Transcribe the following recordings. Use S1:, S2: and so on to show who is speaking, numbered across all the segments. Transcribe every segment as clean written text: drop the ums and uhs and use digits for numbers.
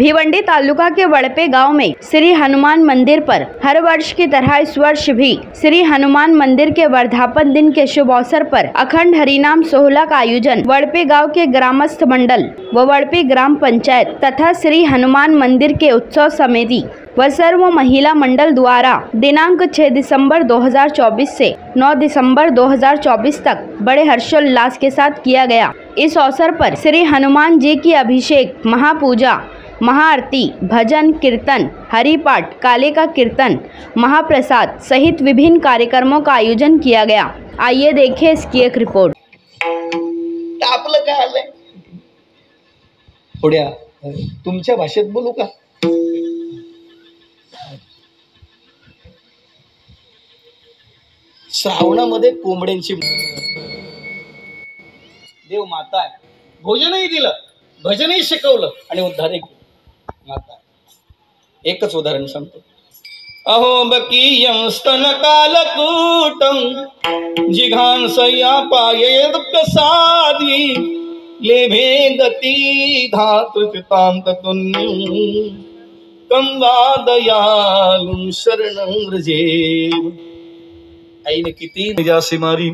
S1: भिवंडी तालुका के वड़पे गांव में श्री हनुमान मंदिर पर हर वर्ष की तरह इस वर्ष भी श्री हनुमान मंदिर के वर्धापन दिन के शुभ अवसर पर अखंड हरिनाम सोहला का आयोजन वड़पे गांव के ग्रामस्थ मंडल व वड़पे ग्राम पंचायत तथा श्री हनुमान मंदिर के उत्सव समिति व सर्व महिला मंडल द्वारा दिनांक 6 दिसंबर 2024 से 9 दिसंबर 2024 तक बड़े हर्षोल्लास के साथ किया गया। इस अवसर पर श्री हनुमान जी की अभिषेक, महापूजा, महाआरती, भजन कीर्तन, हरिपाठ, काले का कीर्तन, महाप्रसाद सहित विभिन्न कार्यक्रमों का आयोजन किया गया। आइए देखें इसकी एक रिपोर्ट।
S2: आपलं काय आलंय थोड्या तुमच्या भाषेत बोलू का? श्रावणामध्ये कोंबड्यांची देव माता आहे, भोजनही दिलं, भजनही शिकवलं आणि उद्धारही केलं। माता एकच उदाहरण सांगतो। अहो बकीयं स्तनकालकूटं जिघांसया पायेद प्रसादी लेभे गती धातुचितान्ततुन्यं कंवादयालुं शरणं व्रजेम। आईने किती निजासी मारी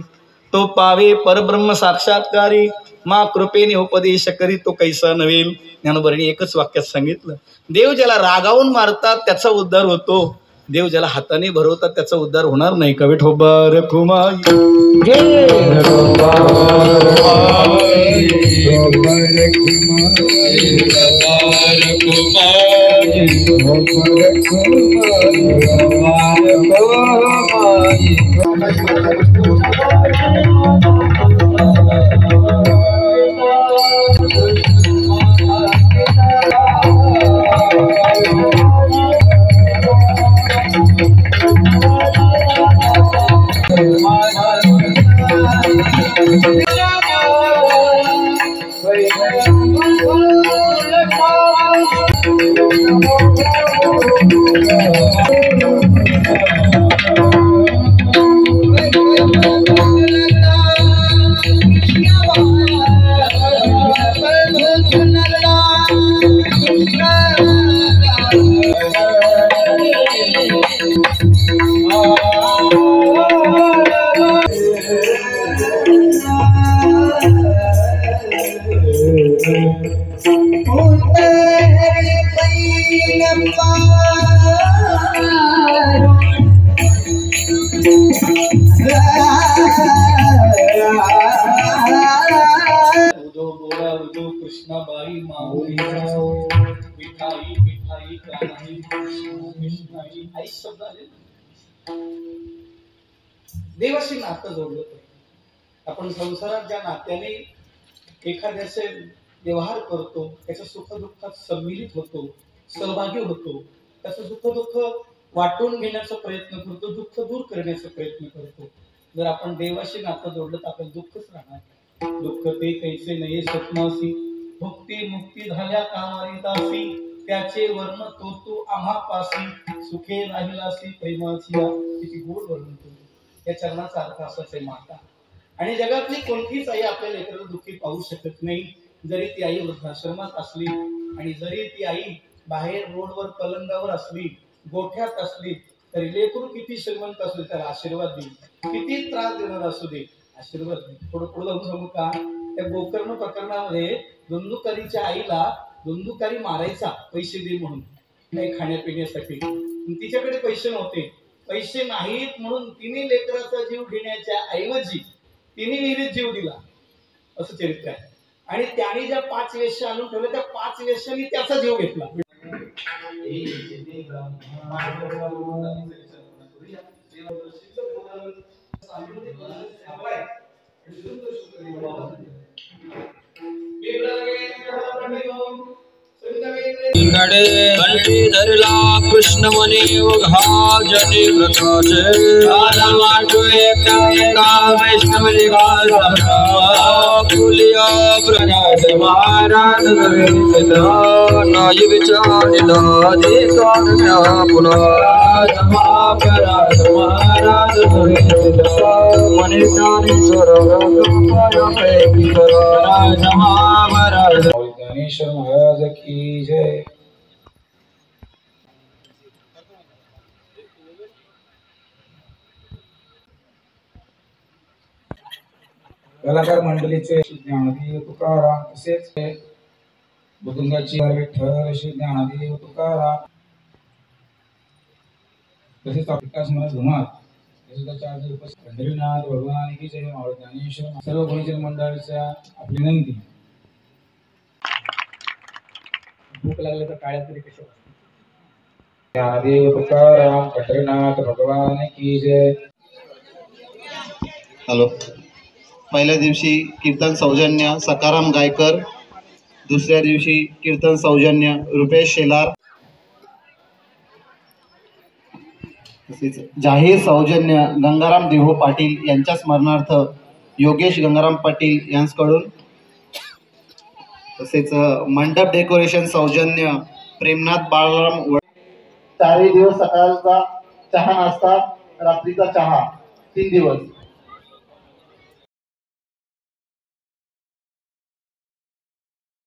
S2: तो पावे परब्रह्म साक्षात्कारी, मा कृपेने उपदेश करी तो कैसा नवेल। ज्ञानोबरांनी एकच वाक्यात सांगितलं, देव ज्याला रागावून मारतात त्याचा उद्धार होतो, देव ज्याला हाताने भरवतात त्याचा उद्धार होणार नाही। कवी ठोबार कुमाई कृष्णाबाई माऊली मिठाई मिठाई कानाई कृष्णाई आई शब्द आले। देवाशी नातं जोडलं पाहिजे। आपण संसारात ज्या नात्याने एखाद्याचे व्यवहार करतो, त्याच्या सुखदुःखात सम्मिलित होतो, सहभागी होतो, त्याचं सुखदुःख वाटून घेण्याचा प्रयत्न करतो, दुःख दूर करण्याचा प्रयत्न करतो। जर आपण देवाशी नातं जोडलं तर आपलं दुःखच राहणार। दुःख ते कैसे नये स्वप्नासी, भुक्ती मुक्ती झाल्या कामारितासी, त्याचे वर्ण तो आम्हापासी, सुखे राहिलासी प्रेमाची किती गोड वर्णन केलं। या चरणाचा अर्थ असाच आहे माता। आणि जगातली कोणतीच आई आपल्या लेकराला दुःखी पाहू शकत नाही, जरी ती आई वृद्धाश्रमात असली आणि जरी ती आई बाहेर रोडवर पलंगावर असली, गोठ्यात असली, तरी लेकरू किती श्रीमंत असू दे त्याला आशीर्वाद देईल, किती त्रास देणार असू दे आशीर्वाद देईल। थोडं पुढे जाऊन सांगू का, त्या गोकर्ण प्रकरणामध्ये धुंदुकारीच्या आईला धुंदुकारी मारायचा पैसे दे म्हणून, काही खाण्यापिण्यासाठी, तिच्याकडे पैसे नव्हते, पैसे नाहीत म्हणून तिने लेकराचा जीव घेण्याच्या ऐवजी तिने विहिरीत जीव दिला, असं चरित्र आहे। आणि त्याने ज्या 5 वेश्या आणून ठेवल्या त्या 5 वेश्यांनी त्याचा जीव घेतला।
S3: कंठी धरला कृष्ण मनी घाजनी व्रताचे, वैष्णव फुलिया प्रणाद महाराज नाही विचारिला पुन्हा महाराज मनीश्वर गणेश महाराज की जय।
S4: कलाकार मंडळीचे ज्ञानदेव तुकाराम, तसेच बुधुंगाची विठ्ठल श्री ज्ञानदेव तुकाराम, तसेच विकास महाराज धुमाळ पंढरीनाथ भगवान की जय, मावळ ज्ञानेश्वर सर्व गुरुजन मंडळीच्या आपली विनंती. भूक लागली तर काळ्या तरी कशा ज्ञानदेव तुकाराम पंढरीनाथ भगवान की जय.
S5: हॅलो. पहिल्या दिवशी कीर्तन सौजन्य सकाराम गायकर, दुसऱ्या दिवशी कीर्तन सौजन्य रुपेश शेलार, तसेच जाहीर सौजन्य गंगाराम देहो पाटील यांच्या स्मरणार्थ योगेश गंगाराम पाटील यांच्याकडून, तसेच मंडप डेकोरेशन सौजन्य प्रेमनाथ बाळराम. चारही दिवस सकाळचा चहा नाश्ता, रात्रीचा चहा 3 दिवस.